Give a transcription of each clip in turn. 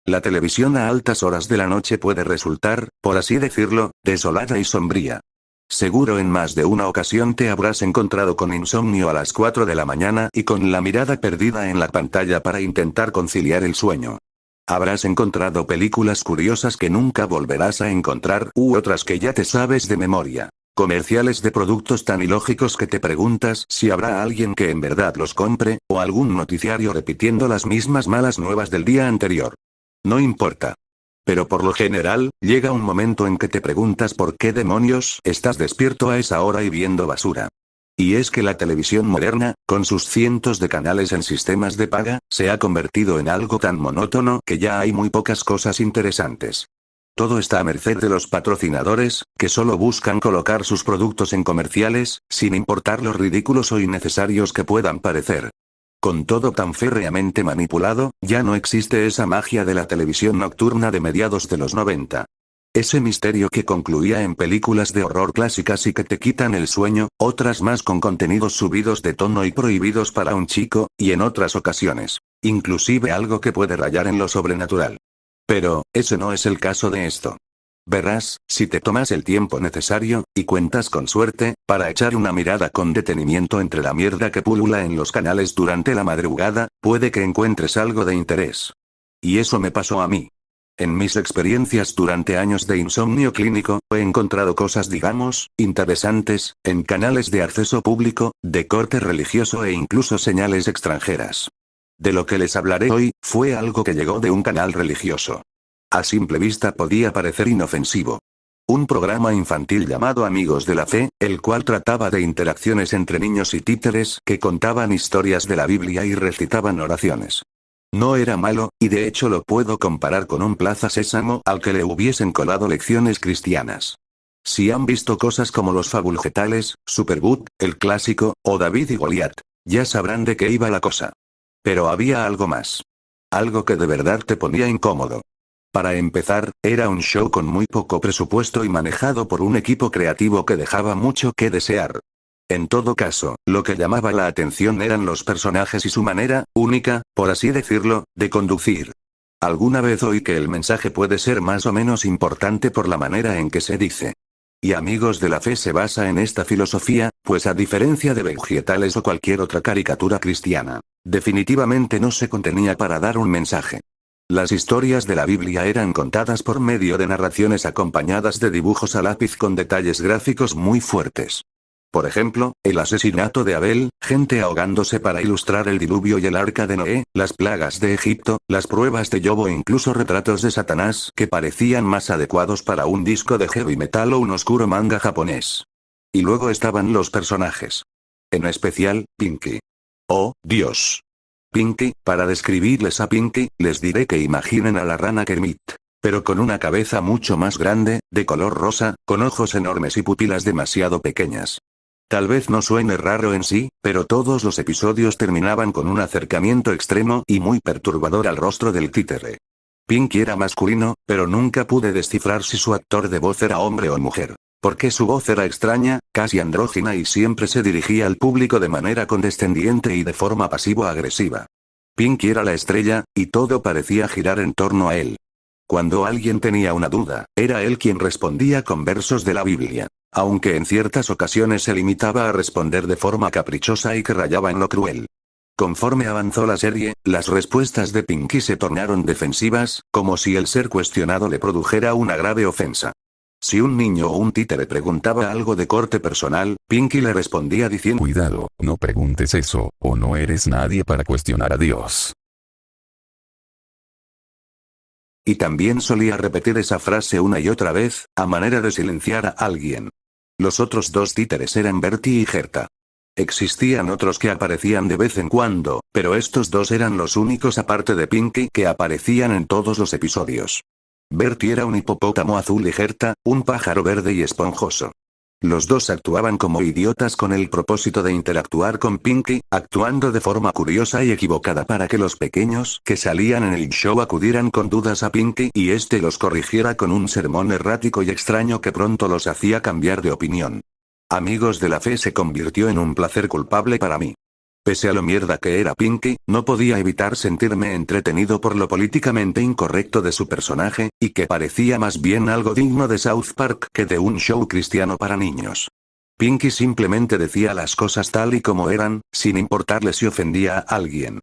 La televisión a altas horas de la noche puede resultar, por así decirlo, desolada y sombría. Seguro en más de una ocasión te habrás encontrado con insomnio a las 4 de la mañana y con la mirada perdida en la pantalla para intentar conciliar el sueño. Habrás encontrado películas curiosas que nunca volverás a encontrar u otras que ya te sabes de memoria. Comerciales de productos tan ilógicos que te preguntas si habrá alguien que en verdad los compre, o algún noticiario repitiendo las mismas malas nuevas del día anterior. No importa. Pero por lo general, llega un momento en que te preguntas por qué demonios estás despierto a esa hora y viendo basura. Y es que la televisión moderna, con sus cientos de canales en sistemas de paga, se ha convertido en algo tan monótono que ya hay muy pocas cosas interesantes. Todo está a merced de los patrocinadores, que solo buscan colocar sus productos en comerciales, sin importar los ridículos o innecesarios que puedan parecer. Con todo tan férreamente manipulado, ya no existe esa magia de la televisión nocturna de mediados de los 90. Ese misterio que concluía en películas de horror clásicas y que te quitan el sueño, otras más con contenidos subidos de tono y prohibidos para un chico, y en otras ocasiones, inclusive algo que puede rayar en lo sobrenatural. Pero, ese no es el caso de esto. Verás, si te tomas el tiempo necesario, y cuentas con suerte, para echar una mirada con detenimiento entre la mierda que pulula en los canales durante la madrugada, puede que encuentres algo de interés. Y eso me pasó a mí. En mis experiencias durante años de insomnio clínico, he encontrado cosas digamos, interesantes, en canales de acceso público, de corte religioso e incluso señales extranjeras. De lo que les hablaré hoy, fue algo que llegó de un canal religioso. A simple vista podía parecer inofensivo. Un programa infantil llamado Amigos de la Fe, el cual trataba de interacciones entre niños y títeres que contaban historias de la Biblia y recitaban oraciones. No era malo, y de hecho lo puedo comparar con un Plaza Sésamo al que le hubiesen colado lecciones cristianas. Si han visto cosas como Los Fabulgetales, Supergood, El Clásico, o David y Goliat, ya sabrán de qué iba la cosa. Pero había algo más. Algo que de verdad te ponía incómodo. Para empezar, era un show con muy poco presupuesto y manejado por un equipo creativo que dejaba mucho que desear. En todo caso, lo que llamaba la atención eran los personajes y su manera, única, por así decirlo, de conducir. Alguna vez oí que el mensaje puede ser más o menos importante por la manera en que se dice. Y Amigos de la Fe se basa en esta filosofía, pues a diferencia de Vegetales o cualquier otra caricatura cristiana, definitivamente no se contenía para dar un mensaje. Las historias de la Biblia eran contadas por medio de narraciones acompañadas de dibujos a lápiz con detalles gráficos muy fuertes. Por ejemplo, el asesinato de Abel, gente ahogándose para ilustrar el diluvio y el arca de Noé, las plagas de Egipto, las pruebas de Job o incluso retratos de Satanás que parecían más adecuados para un disco de heavy metal o un oscuro manga japonés. Y luego estaban los personajes. En especial, Pinky. ¡Oh, Dios! Pinky, para describirles a Pinky, les diré que imaginen a la rana Kermit. Pero con una cabeza mucho más grande, de color rosa, con ojos enormes y pupilas demasiado pequeñas. Tal vez no suene raro en sí, pero todos los episodios terminaban con un acercamiento extremo y muy perturbador al rostro del títere. Pinky era masculino, pero nunca pude descifrar si su actor de voz era hombre o mujer. Porque su voz era extraña, casi andrógina y siempre se dirigía al público de manera condescendiente y de forma pasivo-agresiva. Pinky era la estrella, y todo parecía girar en torno a él. Cuando alguien tenía una duda, era él quien respondía con versos de la Biblia. Aunque en ciertas ocasiones se limitaba a responder de forma caprichosa y que rayaba en lo cruel. Conforme avanzó la serie, las respuestas de Pinky se tornaron defensivas, como si el ser cuestionado le produjera una grave ofensa. Si un niño o un títere preguntaba algo de corte personal, Pinky le respondía diciendo: Cuidado, no preguntes eso, o no eres nadie para cuestionar a Dios. Y también solía repetir esa frase una y otra vez, a manera de silenciar a alguien. Los otros dos títeres eran Bertie y Gerta. Existían otros que aparecían de vez en cuando, pero estos dos eran los únicos aparte de Pinky que aparecían en todos los episodios. Bertie era un hipopótamo azul y Gerta, un pájaro verde y esponjoso. Los dos actuaban como idiotas con el propósito de interactuar con Pinky, actuando de forma curiosa y equivocada para que los pequeños que salían en el show acudieran con dudas a Pinky y éste los corrigiera con un sermón errático y extraño que pronto los hacía cambiar de opinión. Amigos de la Fe se convirtió en un placer culpable para mí. Pese a lo mierda que era Pinky, no podía evitar sentirme entretenido por lo políticamente incorrecto de su personaje, y que parecía más bien algo digno de South Park que de un show cristiano para niños. Pinky simplemente decía las cosas tal y como eran, sin importarle si ofendía a alguien.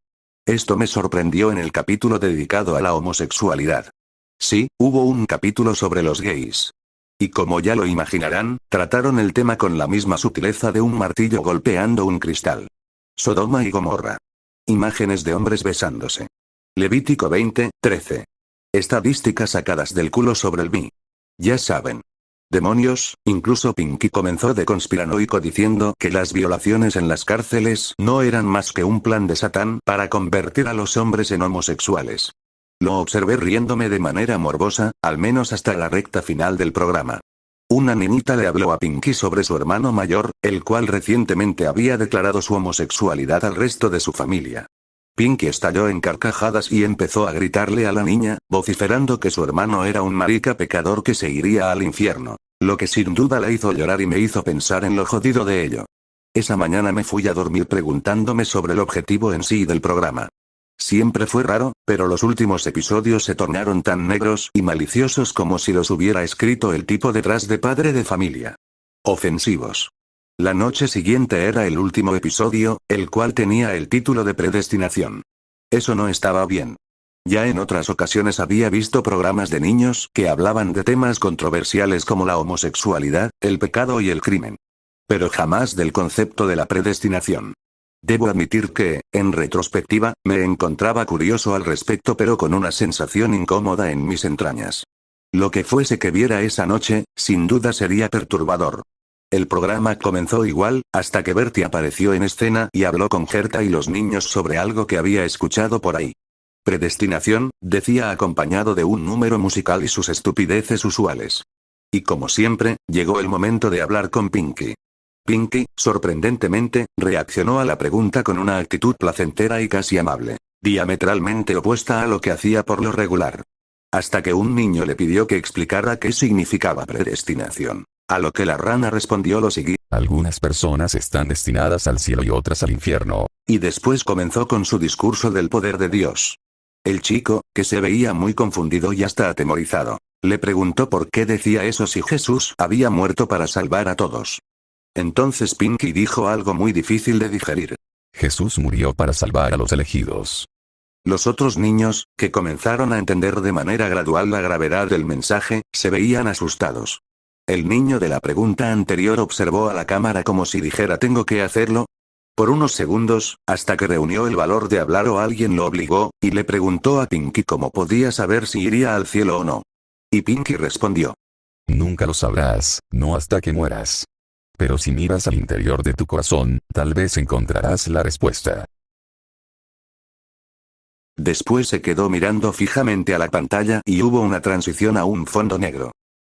Esto me sorprendió en el capítulo dedicado a la homosexualidad. Sí, hubo un capítulo sobre los gays. Y como ya lo imaginarán, trataron el tema con la misma sutileza de un martillo golpeando un cristal. Sodoma y Gomorra. Imágenes de hombres besándose. Levítico 20:13. Estadísticas sacadas del culo sobre el bi. Ya saben. Demonios, incluso Pinky comenzó de conspiranoico diciendo que las violaciones en las cárceles no eran más que un plan de Satán para convertir a los hombres en homosexuales. Lo observé riéndome de manera morbosa, al menos hasta la recta final del programa. Una niñita le habló a Pinky sobre su hermano mayor, el cual recientemente había declarado su homosexualidad al resto de su familia. Pinky estalló en carcajadas y empezó a gritarle a la niña, vociferando que su hermano era un marica pecador que se iría al infierno, lo que sin duda la hizo llorar y me hizo pensar en lo jodido de ello. Esa mañana me fui a dormir preguntándome sobre el objetivo en sí del programa. Siempre fue raro, pero los últimos episodios se tornaron tan negros y maliciosos como si los hubiera escrito el tipo detrás de Padre de Familia. Ofensivos. La noche siguiente era el último episodio, el cual tenía el título de Predestinación. Eso no estaba bien. Ya en otras ocasiones había visto programas de niños que hablaban de temas controversiales como la homosexualidad, el pecado y el crimen. Pero jamás del concepto de la predestinación. Debo admitir que, en retrospectiva, me encontraba curioso al respecto pero con una sensación incómoda en mis entrañas. Lo que fuese que viera esa noche, sin duda sería perturbador. El programa comenzó igual, hasta que Bertie apareció en escena y habló con Gerta y los niños sobre algo que había escuchado por ahí. Predestinación, decía acompañado de un número musical y sus estupideces usuales. Y como siempre, llegó el momento de hablar con Pinky. Pinky, sorprendentemente, reaccionó a la pregunta con una actitud placentera y casi amable, diametralmente opuesta a lo que hacía por lo regular. Hasta que un niño le pidió que explicara qué significaba predestinación. A lo que la rana respondió lo siguiente. Algunas personas están destinadas al cielo y otras al infierno. Y después comenzó con su discurso del poder de Dios. El chico, que se veía muy confundido y hasta atemorizado, le preguntó por qué decía eso si Jesús había muerto para salvar a todos. Entonces Pinky dijo algo muy difícil de digerir. Jesús murió para salvar a los elegidos. Los otros niños, que comenzaron a entender de manera gradual la gravedad del mensaje, se veían asustados. El niño de la pregunta anterior observó a la cámara como si dijera «¿Tengo que hacerlo?». Por unos segundos, hasta que reunió el valor de hablar o alguien lo obligó, y le preguntó a Pinky cómo podía saber si iría al cielo o no. Y Pinky respondió. Nunca lo sabrás, no hasta que mueras. Pero si miras al interior de tu corazón, tal vez encontrarás la respuesta. Después se quedó mirando fijamente a la pantalla y hubo una transición a un fondo negro.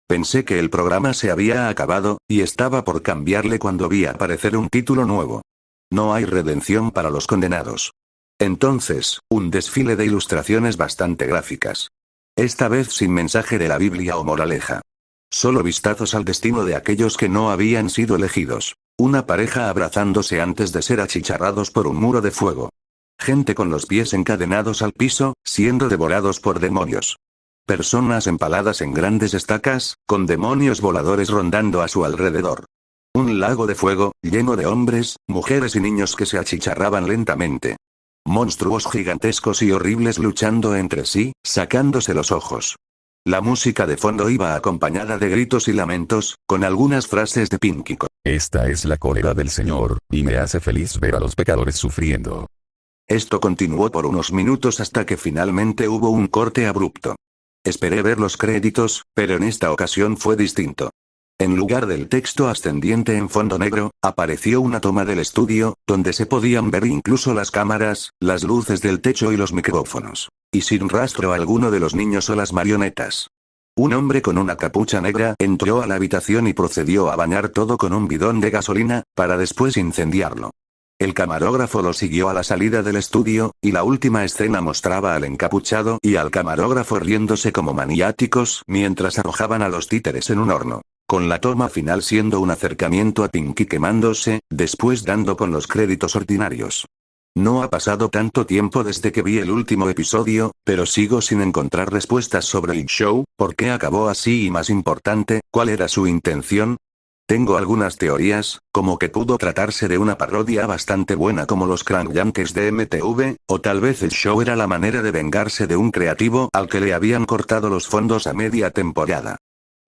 Pensé que el programa se había acabado, y estaba por cambiarle cuando vi aparecer un título nuevo. No hay redención para los condenados. Entonces, un desfile de ilustraciones bastante gráficas. Esta vez sin mensaje de la Biblia o moraleja. Solo vistazos al destino de aquellos que no habían sido elegidos. Una pareja abrazándose antes de ser achicharrados por un muro de fuego. Gente con los pies encadenados al piso, siendo devorados por demonios. Personas empaladas en grandes estacas, con demonios voladores rondando a su alrededor. Un lago de fuego, lleno de hombres, mujeres y niños que se achicharraban lentamente. Monstruos gigantescos y horribles luchando entre sí, sacándose los ojos. La música de fondo iba acompañada de gritos y lamentos, con algunas frases de Pinky. Esta es la cólera del Señor, y me hace feliz ver a los pecadores sufriendo. Esto continuó por unos minutos hasta que finalmente hubo un corte abrupto. Esperé ver los créditos, pero en esta ocasión fue distinto. En lugar del texto ascendiente en fondo negro, apareció una toma del estudio, donde se podían ver incluso las cámaras, las luces del techo y los micrófonos. Y sin rastro alguno de los niños o las marionetas. Un hombre con una capucha negra entró a la habitación y procedió a bañar todo con un bidón de gasolina, para después incendiarlo. El camarógrafo lo siguió a la salida del estudio, y la última escena mostraba al encapuchado y al camarógrafo riéndose como maniáticos mientras arrojaban a los títeres en un horno. Con la toma final siendo un acercamiento a Pinky quemándose, después dando con los créditos ordinarios. No ha pasado tanto tiempo desde que vi el último episodio, pero sigo sin encontrar respuestas sobre el show. ¿Por qué acabó así? Y más importante, ¿cuál era su intención? Tengo algunas teorías, como que pudo tratarse de una parodia bastante buena como los Crank Yankers de MTV, o tal vez el show era la manera de vengarse de un creativo al que le habían cortado los fondos a media temporada.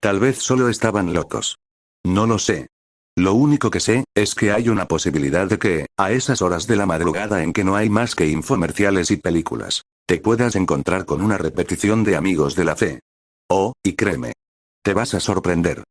Tal vez solo estaban locos. No lo sé. Lo único que sé, es que hay una posibilidad de que, a esas horas de la madrugada en que no hay más que infomerciales y películas, te puedas encontrar con una repetición de Amigos de la Fe. Oh, y créeme. Te vas a sorprender.